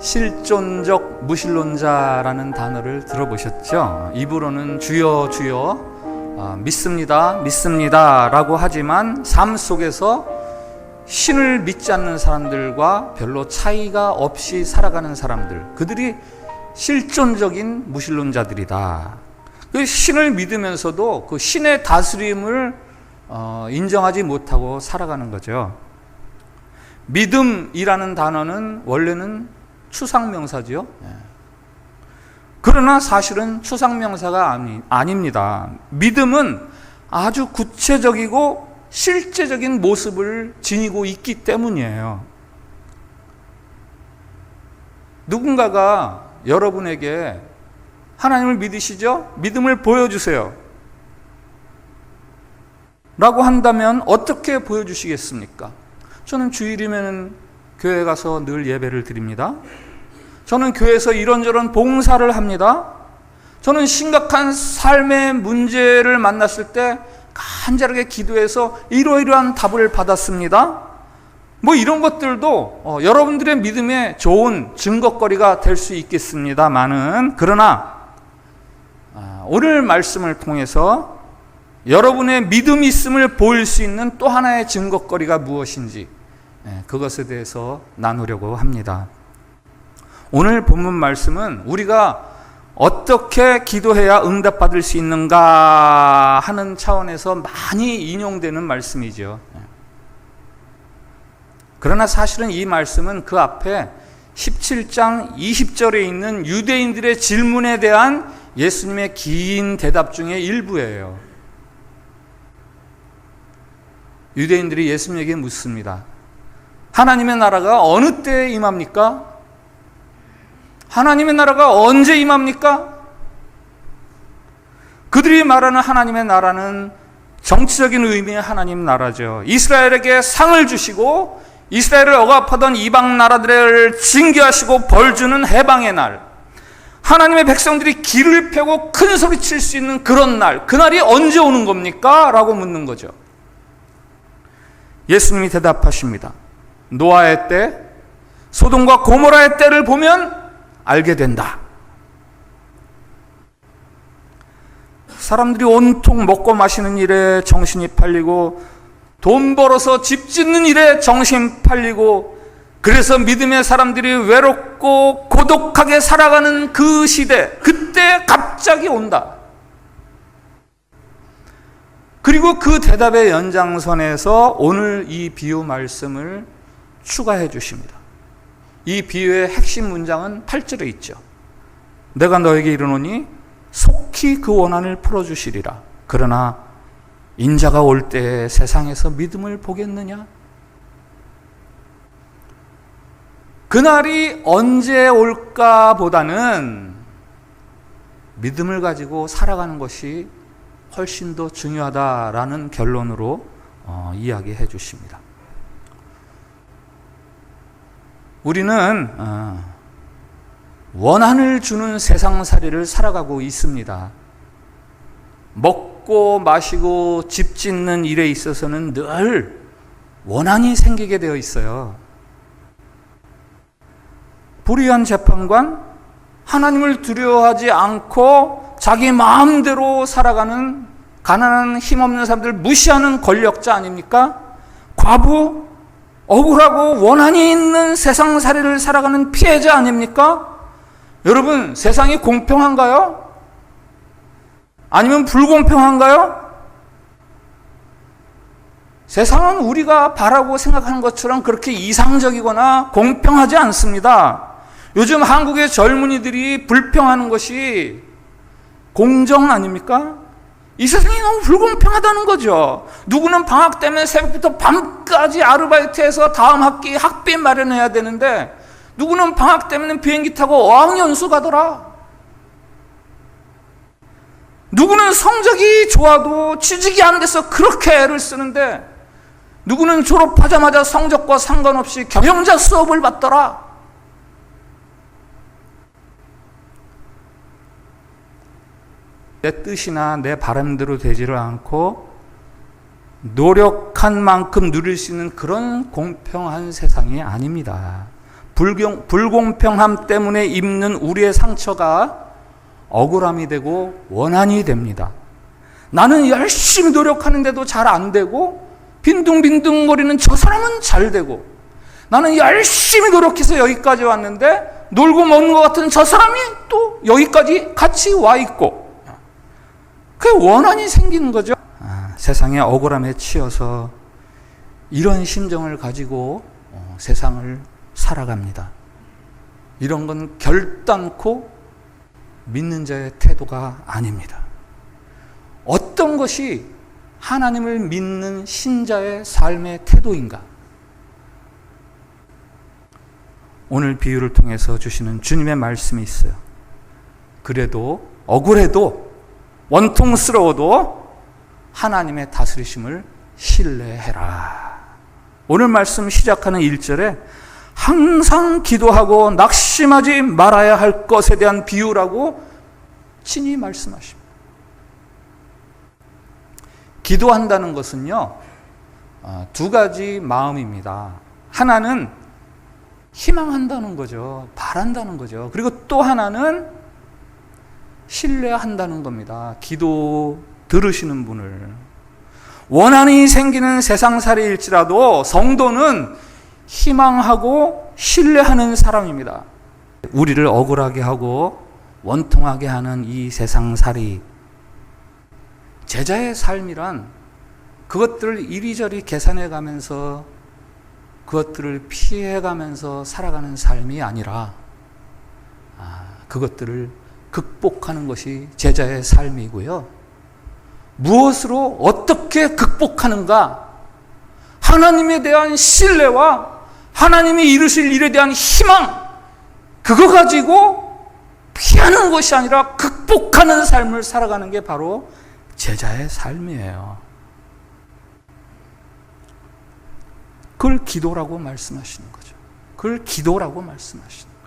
실존적 무신론자라는 단어를 들어보셨죠? 입으로는 주여 주여 믿습니다 믿습니다 라고 하지만 삶 속에서 신을 믿지 않는 사람들과 별로 차이가 없이 살아가는 사람들, 그들이 실존적인 무신론자들이다. 그 신을 믿으면서도 그 신의 다스림을 인정하지 못하고 살아가는 거죠. 믿음이라는 단어는 원래는 추상명사죠. 그러나 사실은 추상명사가 아닙니다. 믿음은 아주 구체적이고 실제적인 모습을 지니고 있기 때문이에요. 누군가가 여러분에게 하나님을 믿으시죠? 믿음을 보여주세요 라고 한다면 어떻게 보여주시겠습니까? 저는 주일이면 교회 가서 늘 예배를 드립니다. 저는 교회에서 이런저런 봉사를 합니다. 저는 심각한 삶의 문제를 만났을 때 간절하게 기도해서 이러이러한 답을 받았습니다. 뭐 이런 것들도 여러분들의 믿음에 좋은 증거거리가 될 수 있겠습니다만은, 그러나 오늘 말씀을 통해서 여러분의 믿음이 있음을 보일 수 있는 또 하나의 증거거리가 무엇인지 그것에 대해서 나누려고 합니다. 오늘 본문 말씀은 우리가 어떻게 기도해야 응답받을 수 있는가 하는 차원에서 많이 인용되는 말씀이죠. 그러나 사실은 이 말씀은 그 앞에 17장 20절에 있는 유대인들의 질문에 대한 예수님의 긴 대답 중에 일부예요. 유대인들이 예수님에게 묻습니다. 하나님의 나라가 어느 때에 임합니까? 하나님의 나라가 언제 임합니까? 그들이 말하는 하나님의 나라는 정치적인 의미의 하나님 나라죠. 이스라엘에게 상을 주시고 이스라엘을 억압하던 이방 나라들을 징계하시고 벌주는 해방의 날, 하나님의 백성들이 길을 펴고 큰 소리 칠 수 있는 그런 날, 그날이 언제 오는 겁니까? 라고 묻는 거죠. 예수님이 대답하십니다. 노아의 때, 소돔과 고모라의 때를 보면 알게 된다. 사람들이 온통 먹고 마시는 일에 정신이 팔리고 돈 벌어서 집 짓는 일에 정신 팔리고, 그래서 믿음의 사람들이 외롭고 고독하게 살아가는 그 시대, 그때 갑자기 온다. 그리고 그 대답의 연장선에서 오늘 이 비유 말씀을 추가해 주십니다. 이 비유의 핵심 문장은 8절에 있죠. 내가 너에게 이르노니 속히 그 원한을 풀어주시리라. 그러나 인자가 올 때 세상에서 믿음을 보겠느냐? 그날이 언제 올까 보다는 믿음을 가지고 살아가는 것이 훨씬 더 중요하다라는 결론으로 이야기해 주십니다. 우리는 원한을 주는 세상살이를 살아가고 있습니다. 먹고 마시고 집 짓는 일에 있어서는 늘 원한이 생기게 되어 있어요. 불의한 재판관, 하나님을 두려워하지 않고 자기 마음대로 살아가는 가난한 힘없는 사람들 무시하는 권력자 아닙니까? 과부, 억울하고 원한이 있는 세상살이를 살아가는 피해자 아닙니까? 여러분, 세상이 공평한가요? 아니면 불공평한가요? 세상은 우리가 바라고 생각하는 것처럼 그렇게 이상적이거나 공평하지 않습니다. 요즘 한국의 젊은이들이 불평하는 것이 공정 아닙니까? 이 세상이 너무 불공평하다는 거죠. 누구는 방학 때문에 새벽부터 밤까지 아르바이트해서 다음 학기 학비 마련해야 되는데, 누구는 방학 때문에 비행기 타고 어학연수 가더라. 누구는 성적이 좋아도 취직이 안 돼서 그렇게 애를 쓰는데, 누구는 졸업하자마자 성적과 상관없이 경영자 수업을 받더라. 내 뜻이나 내 바람대로 되지를 않고 노력한 만큼 누릴 수 있는 그런 공평한 세상이 아닙니다. 불공평함 때문에 입는 우리의 상처가 억울함이 되고 원한이 됩니다. 나는 열심히 노력하는데도 잘 안 되고 빈둥빈둥거리는 저 사람은 잘 되고, 나는 열심히 노력해서 여기까지 왔는데 놀고 먹는 것 같은 저 사람이 또 여기까지 같이 와 있고, 그게 원한이 생기는 거죠. 세상의 억울함에 치여서 이런 심정을 가지고 세상을 살아갑니다. 이런 건 결단코 믿는 자의 태도가 아닙니다. 어떤 것이 하나님을 믿는 신자의 삶의 태도인가? 오늘 비유를 통해서 주시는 주님의 말씀이 있어요. 그래도 억울해도 원통스러워도 하나님의 다스리심을 신뢰해라. 오늘 말씀 시작하는 1절에 항상 기도하고 낙심하지 말아야 할 것에 대한 비유라고 친히 말씀하십니다. 기도한다는 것은요, 두 가지 마음입니다. 하나는 희망한다는 거죠. 바란다는 거죠. 그리고 또 하나는 신뢰한다는 겁니다. 기도 들으시는 분을. 원한이 생기는 세상살이일지라도 성도는 희망하고 신뢰하는 사람입니다. 우리를 억울하게 하고 원통하게 하는 이 세상살이, 제자의 삶이란 그것들을 이리저리 계산해 가면서 그것들을 피해 가면서 살아가는 삶이 아니라 그것들을 극복하는 것이 제자의 삶이고요. 무엇으로 어떻게 극복하는가? 하나님에 대한 신뢰와 하나님이 이루실 일에 대한 희망, 그거 가지고 피하는 것이 아니라 극복하는 삶을 살아가는 게 바로 제자의 삶이에요. 그걸 기도라고 말씀하시는 거죠. 그걸 기도라고 말씀하시는 거예요.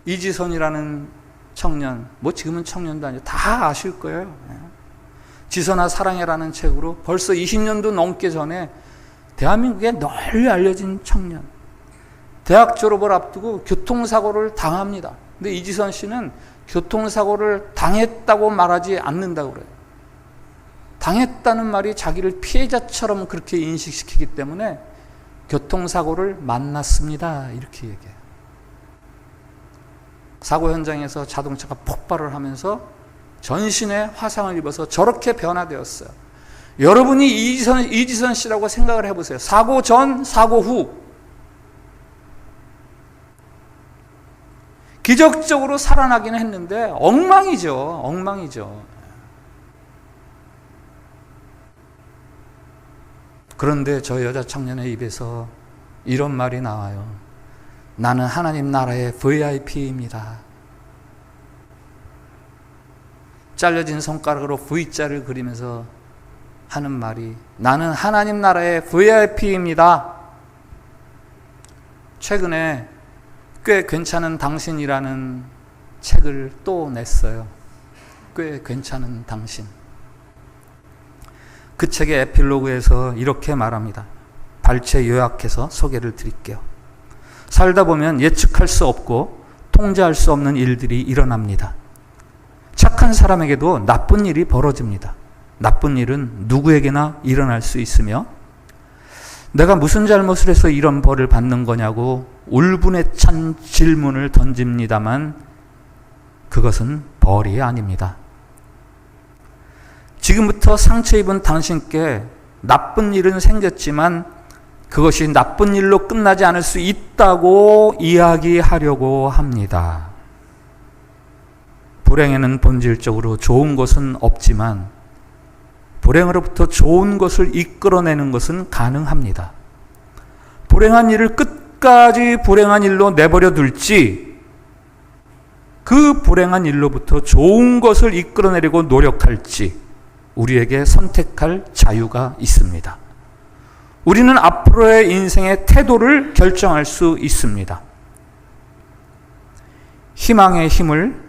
이지선이라는 청년, 지금은 청년도 아니고 다 아실 거예요. 지선아 사랑해라는 책으로 벌써 20년도 넘게 전에 대한민국에 널리 알려진 청년, 대학 졸업을 앞두고 교통사고를 당합니다. 근데 이지선 씨는 교통사고를 당했다고 말하지 않는다고 그래요. 당했다는 말이 자기를 피해자처럼 그렇게 인식시키기 때문에 교통사고를 만났습니다, 이렇게 얘기해요. 사고 현장에서 자동차가 폭발을 하면서 전신에 화상을 입어서 저렇게 변화되었어요. 여러분이 이지선 씨라고 생각을 해보세요. 사고 전, 사고 후. 기적적으로 살아나긴 했는데 엉망이죠. 엉망이죠. 그런데 저 여자 청년의 입에서 이런 말이 나와요. 나는 하나님 나라의 VIP입니다. 잘려진 손가락으로 V자를 그리면서 하는 말이, 나는 하나님 나라의 VIP입니다. 최근에 꽤 괜찮은 당신이라는 책을 또 냈어요. 꽤 괜찮은 당신. 그 책의 에필로그에서 이렇게 말합니다. 발췌 요약해서 소개를 드릴게요. 살다 보면 예측할 수 없고 통제할 수 없는 일들이 일어납니다. 착한 사람에게도 나쁜 일이 벌어집니다. 나쁜 일은 누구에게나 일어날 수 있으며, 내가 무슨 잘못을 해서 이런 벌을 받는 거냐고 울분에 찬 질문을 던집니다만 그것은 벌이 아닙니다. 지금부터 상처 입은 당신께 나쁜 일은 생겼지만 그것이 나쁜 일로 끝나지 않을 수 있다고 이야기하려고 합니다. 불행에는 본질적으로 좋은 것은 없지만 불행으로부터 좋은 것을 이끌어내는 것은 가능합니다. 불행한 일을 끝까지 불행한 일로 내버려 둘지, 그 불행한 일로부터 좋은 것을 이끌어내려고 노력할지 우리에게 선택할 자유가 있습니다. 우리는 앞으로의 인생의 태도를 결정할 수 있습니다. 희망의 힘을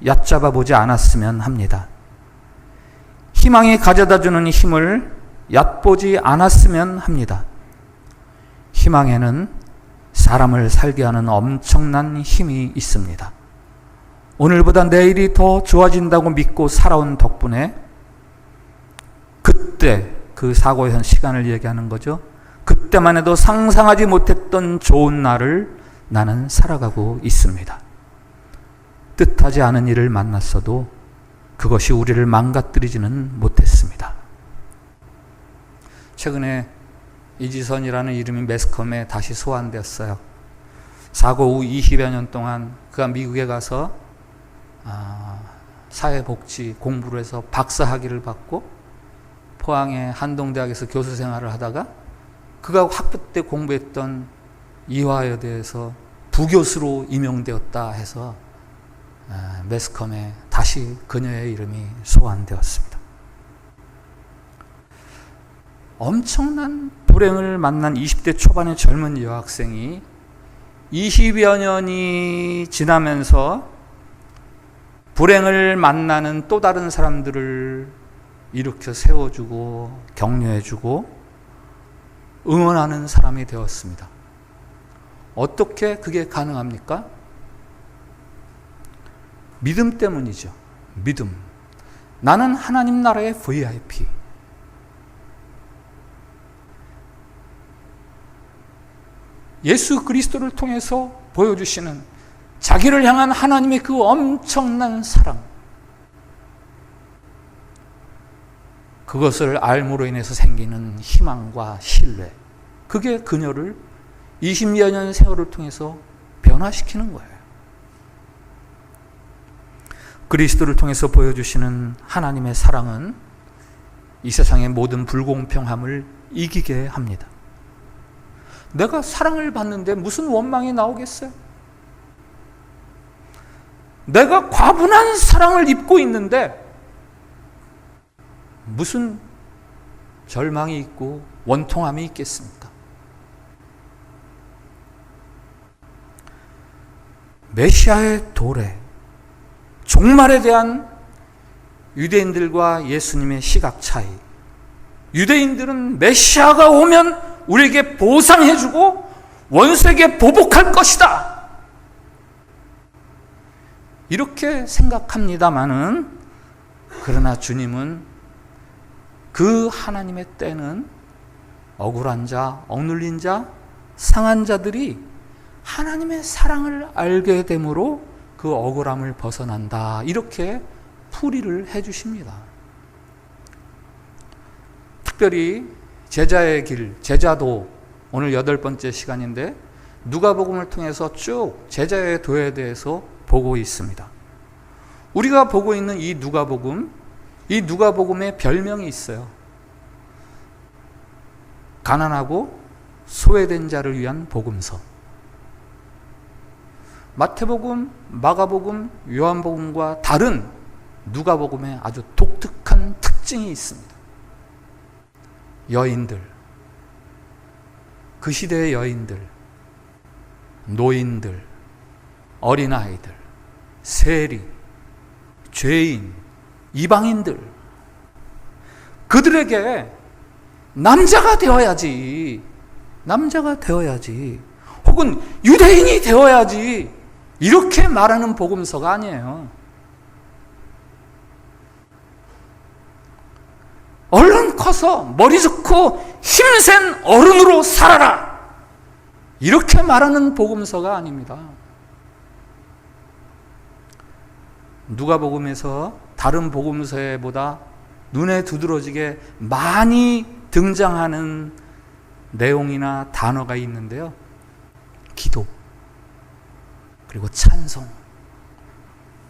얕잡아 보지 않았으면 합니다. 희망이 가져다주는 힘을 얕보지 않았으면 합니다. 희망에는 사람을 살게 하는 엄청난 힘이 있습니다. 오늘보다 내일이 더 좋아진다고 믿고 살아온 덕분에 그때 그 사고의 현 시간을 얘기하는 거죠. 그때만 해도 상상하지 못했던 좋은 날을 나는 살아가고 있습니다. 뜻하지 않은 일을 만났어도 그것이 우리를 망가뜨리지는 못했습니다. 최근에 이지선이라는 이름이 매스컴에 다시 소환되었어요. 사고 후 20여 년 동안 그가 미국에 가서 사회복지 공부를 해서 박사학위를 받고 포항의 한동대학에서 교수 생활을 하다가 그가 학부 때 공부했던 이화여대에서 부교수로 임용되었다 해서 매스컴에 다시 그녀의 이름이 소환되었습니다. 엄청난 불행을 만난 20대 초반의 젊은 여학생이 20여 년이 지나면서 불행을 만나는 또 다른 사람들을 일으켜 세워주고 격려해주고 응원하는 사람이 되었습니다. 어떻게 그게 가능합니까? 믿음 때문이죠. 믿음. 나는 하나님 나라의 VIP. 예수 그리스도를 통해서 보여주시는 자기를 향한 하나님의 그 엄청난 사랑, 그것을 알므로 인해서 생기는 희망과 신뢰, 그게 그녀를 20여 년 세월을 통해서 변화시키는 거예요. 그리스도를 통해서 보여주시는 하나님의 사랑은 이 세상의 모든 불공평함을 이기게 합니다. 내가 사랑을 받는데 무슨 원망이 나오겠어요? 내가 과분한 사랑을 입고 있는데 무슨 절망이 있고 원통함이 있겠습니까? 메시아의 도래, 종말에 대한 유대인들과 예수님의 시각 차이. 유대인들은 메시아가 오면 우리에게 보상해주고 원수에게 보복할 것이다, 이렇게 생각합니다마는, 그러나 주님은 그 하나님의 때는 억울한 자, 억눌린 자, 상한 자들이 하나님의 사랑을 알게 되므로 그 억울함을 벗어난다, 이렇게 풀이를 해주십니다. 특별히 제자의 길, 제자도, 오늘 8번째 시간인데 누가복음을 통해서 쭉 제자의 도에 대해서 보고 있습니다. 우리가 보고 있는 이 누가복음의 별명이 있어요. 가난하고 소외된 자를 위한 복음서. 마태복음, 마가복음, 요한복음과 다른 누가복음에 아주 독특한 특징이 있습니다. 여인들, 그 시대의 여인들, 노인들, 어린아이들, 세리, 죄인, 이방인들, 그들에게 남자가 되어야지, 혹은 유대인이 되어야지, 이렇게 말하는 복음서가 아니에요. 얼른 커서 머리 좋고 힘센 어른으로 살아라, 이렇게 말하는 복음서가 아닙니다. 누가복음에서 다른 복음서보다 눈에 두드러지게 많이 등장하는 내용이나 단어가 있는데요. 기도, 그리고 찬송,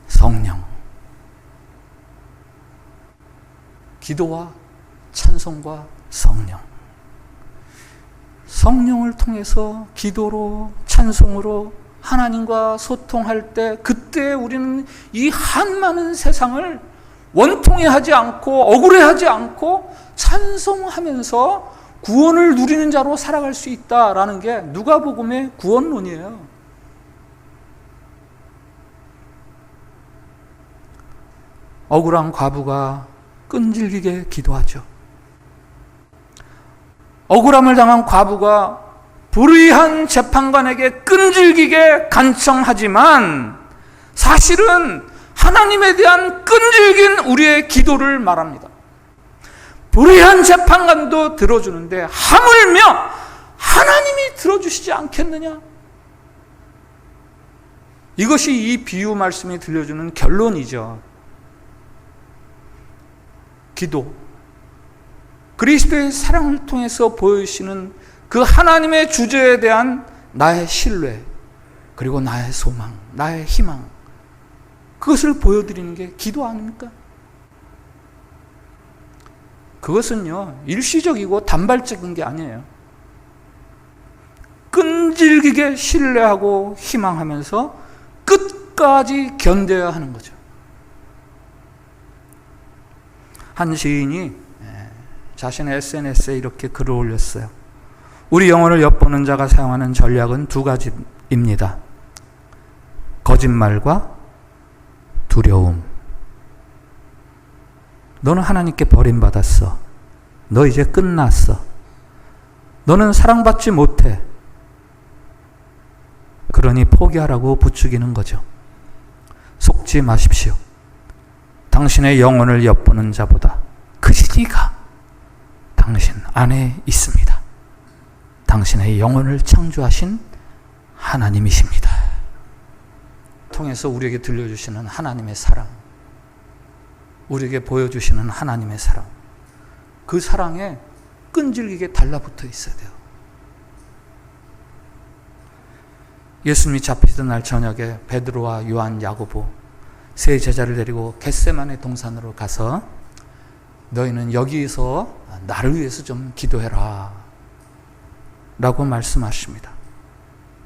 성령. 기도와 찬송과 성령. 성령을 통해서 기도로, 찬송으로 하나님과 소통할 때, 그때 우리는 이 한많은 세상을 원통해하지 않고 억울해하지 않고 찬송하면서 구원을 누리는 자로 살아갈 수 있다라는 게 누가복음의 구원론이에요. 억울한 과부가 끈질기게 기도하죠. 억울함을 당한 과부가 불의한 재판관에게 끈질기게 간청하지만 사실은 하나님에 대한 끈질긴 우리의 기도를 말합니다. 불의한 재판관도 들어주는데 하물며 하나님이 들어주시지 않겠느냐? 이것이 이 비유 말씀이 들려주는 결론이죠. 기도, 그리스도의 사랑을 통해서 보여주시는 그 하나님의 주제에 대한 나의 신뢰, 그리고 나의 소망, 나의 희망, 그것을 보여드리는 게 기도 아닙니까? 그것은요, 일시적이고 단발적인 게 아니에요. 끈질기게 신뢰하고 희망하면서 끝까지 견뎌야 하는 거죠. 한 시인이 자신의 SNS에 이렇게 글을 올렸어요. 우리 영혼을 엿보는 자가 사용하는 전략은 두 가지입니다. 거짓말과 두려움. 너는 하나님께 버림받았어. 너 이제 끝났어. 너는 사랑받지 못해. 그러니 포기하라고 부추기는 거죠. 속지 마십시오. 당신의 영혼을 엿보는 자보다 그 진리가 당신 안에 있습니다. 당신의 영혼을 창조하신 하나님이십니다. 통해서 우리에게 들려주시는 하나님의 사랑, 우리에게 보여주시는 하나님의 사랑, 그 사랑에 끈질기게 달라붙어 있어야 돼요. 예수님이 잡히던 날 저녁에 베드로와 요한, 야고보 세 제자를 데리고 겟세마네 동산으로 가서 너희는 여기에서 나를 위해서 좀 기도해라 라고 말씀하십니다.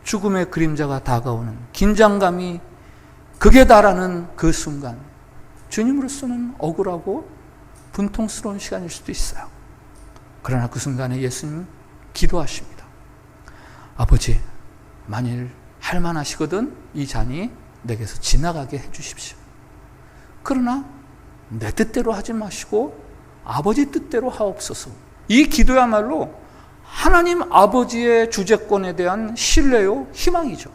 죽음의 그림자가 다가오는 긴장감이 극에 달하는 그 순간, 주님으로서는 억울하고 분통스러운 시간일 수도 있어요. 그러나 그 순간에 예수님 기도하십니다. 아버지, 만일 할만하시거든 이 잔이 내게서 지나가게 해주십시오. 그러나 내 뜻대로 하지 마시고 아버지 뜻대로 하옵소서. 이 기도야말로 하나님 아버지의 주재권에 대한 신뢰요, 희망이죠.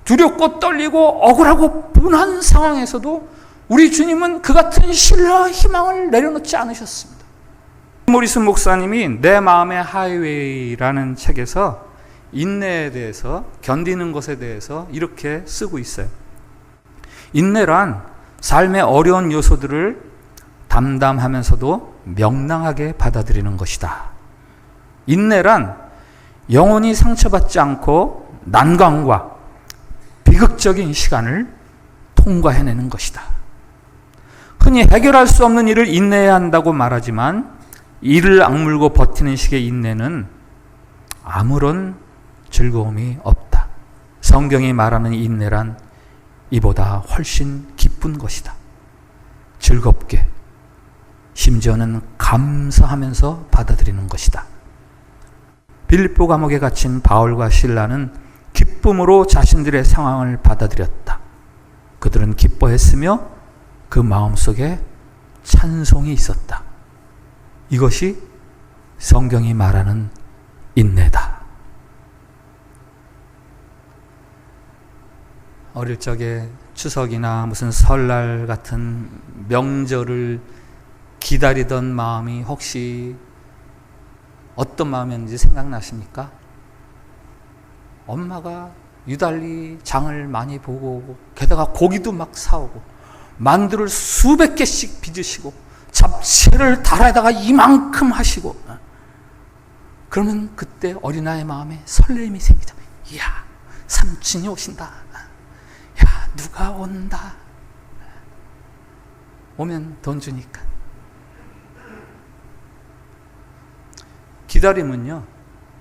두렵고 떨리고 억울하고 분한 상황에서도 우리 주님은 그 같은 신뢰와 희망을 내려놓지 않으셨습니다. 모리슨 목사님이 내 마음의 하이웨이라는 책에서 인내에 대해서, 견디는 것에 대해서 이렇게 쓰고 있어요. 인내란 삶의 어려운 요소들을 담담하면서도 명랑하게 받아들이는 것이다. 인내란 영혼이 상처받지 않고 난관과 비극적인 시간을 통과해내는 것이다. 흔히 해결할 수 없는 일을 인내해야 한다고 말하지만 이를 악물고 버티는 식의 인내는 아무런 즐거움이 없다. 성경이 말하는 인내란 이보다 훨씬 기쁜 것이다. 즐겁게, 심지어는 감사하면서 받아들이는 것이다. 빌립보 감옥에 갇힌 바울과 실라는 기쁨으로 자신들의 상황을 받아들였다. 그들은 기뻐했으며 그 마음속에 찬송이 있었다. 이것이 성경이 말하는 인내다. 어릴 적에 추석이나 무슨 설날 같은 명절을 기다리던 마음이 혹시 어떤 마음이었는지 생각나십니까? 엄마가 유달리 장을 많이 보고 오고, 게다가 고기도 막 사오고, 만두를 수백 개씩 빚으시고, 잡채를 달아다가 이만큼 하시고, 그러면 그때 어린아이의 마음에 설레임이 생기죠. 이야, 삼촌이 오신다. 야, 누가 온다. 오면 돈 주니까. 기다림은요,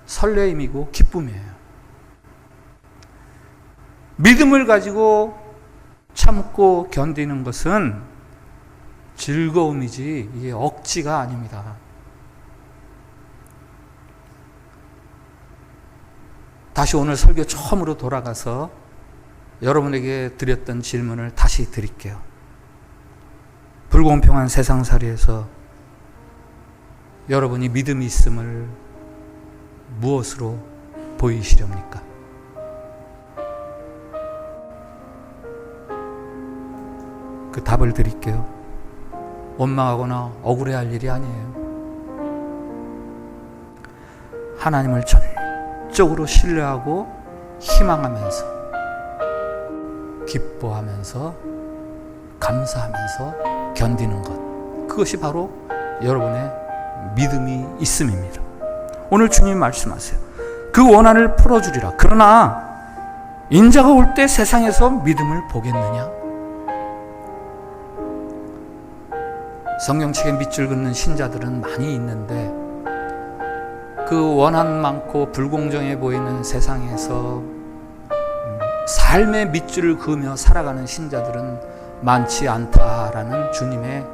설레임이고 기쁨이에요. 믿음을 가지고 참고 견디는 것은 즐거움이지 이게 억지가 아닙니다. 다시 오늘 설교 처음으로 돌아가서 여러분에게 드렸던 질문을 다시 드릴게요. 불공평한 세상살이에서 여러분이 믿음이 있음을 무엇으로 보이시렵니까? 그 답을 드릴게요. 원망하거나 억울해할 일이 아니에요. 하나님을 전적으로 신뢰하고 희망하면서 기뻐하면서 감사하면서 견디는 것, 그것이 바로 여러분의 믿음이 있음입니다. 오늘 주님이 말씀하세요. 그 원한을 풀어주리라. 그러나 인자가 올 때 세상에서 믿음을 보겠느냐? 성경책에 밑줄 긋는 신자들은 많이 있는데 그 원한 많고 불공정해 보이는 세상에서 삶의 밑줄을 그으며 살아가는 신자들은 많지 않다라는 주님의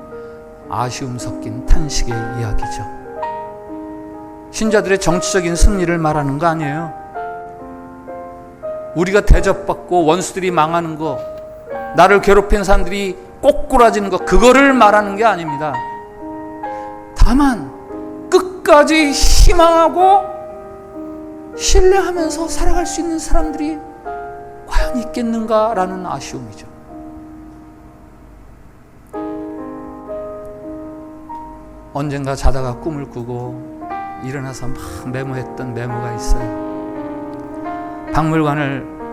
아쉬움 섞인 탄식의 이야기죠. 신자들의 정치적인 승리를 말하는 거 아니에요. 우리가 대접받고 원수들이 망하는 거, 나를 괴롭힌 사람들이 꼬꾸라지는 거, 그거를 말하는 게 아닙니다. 다만 끝까지 희망하고 신뢰하면서 살아갈 수 있는 사람들이 과연 있겠는가라는 아쉬움이죠. 언젠가 자다가 꿈을 꾸고 일어나서 막 메모했던 메모가 있어요.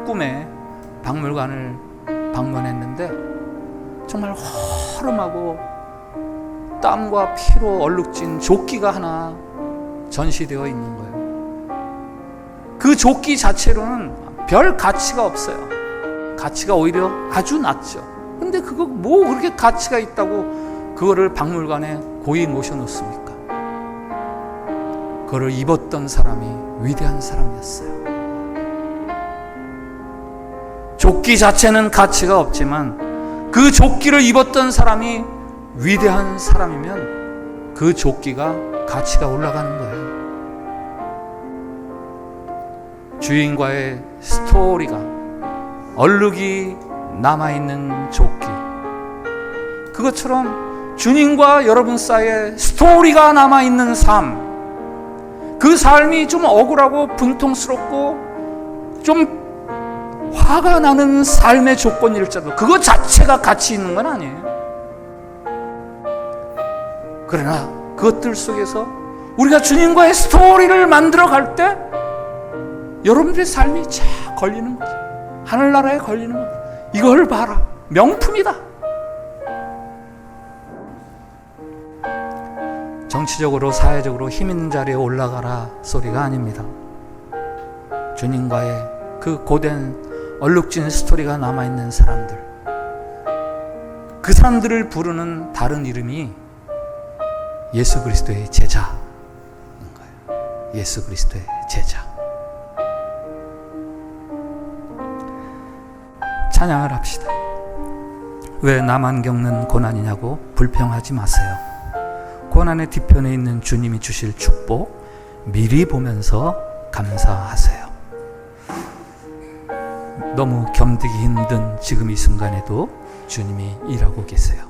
꿈에 박물관을 방문했는데 정말 허름하고 땀과 피로 얼룩진 조끼가 하나 전시되어 있는 거예요. 그 조끼 자체로는 별 가치가 없어요. 가치가 오히려 아주 낮죠. 근데 그거 뭐 그렇게 가치가 있다고 그거를 박물관에 고이 모셔놓습니까? 그거를 입었던 사람이 위대한 사람이었어요. 조끼 자체는 가치가 없지만 그 조끼를 입었던 사람이 위대한 사람이면 그 조끼가 가치가 올라가는 거예요. 주인과의 스토리가, 얼룩이 남아있는 조끼, 그것처럼 주님과 여러분 사이에 스토리가 남아있는 삶, 그 삶이 좀 억울하고 분통스럽고 좀 화가 나는 삶의 조건일지라도 그것 자체가 가치 있는 건 아니에요. 그러나 그것들 속에서 우리가 주님과의 스토리를 만들어 갈 때 여러분들의 삶이 쫙 걸리는 거죠. 하늘나라에 걸리는 거죠. 이걸 봐라, 명품이다. 정치적으로 사회적으로 힘 있는 자리에 올라가라 소리가 아닙니다. 주님과의 그 고된 얼룩진 스토리가 남아있는 사람들, 그 사람들을 부르는 다른 이름이 예수 그리스도의 제자인 거예요. 예수 그리스도의 제자. 찬양을 합시다. 왜 나만 겪는 고난이냐고 불평하지 마세요. 고난의 뒤편에 있는 주님이 주실 축복 미리 보면서 감사하세요. 너무 견디기 힘든 지금 이 순간에도 주님이 일하고 계세요.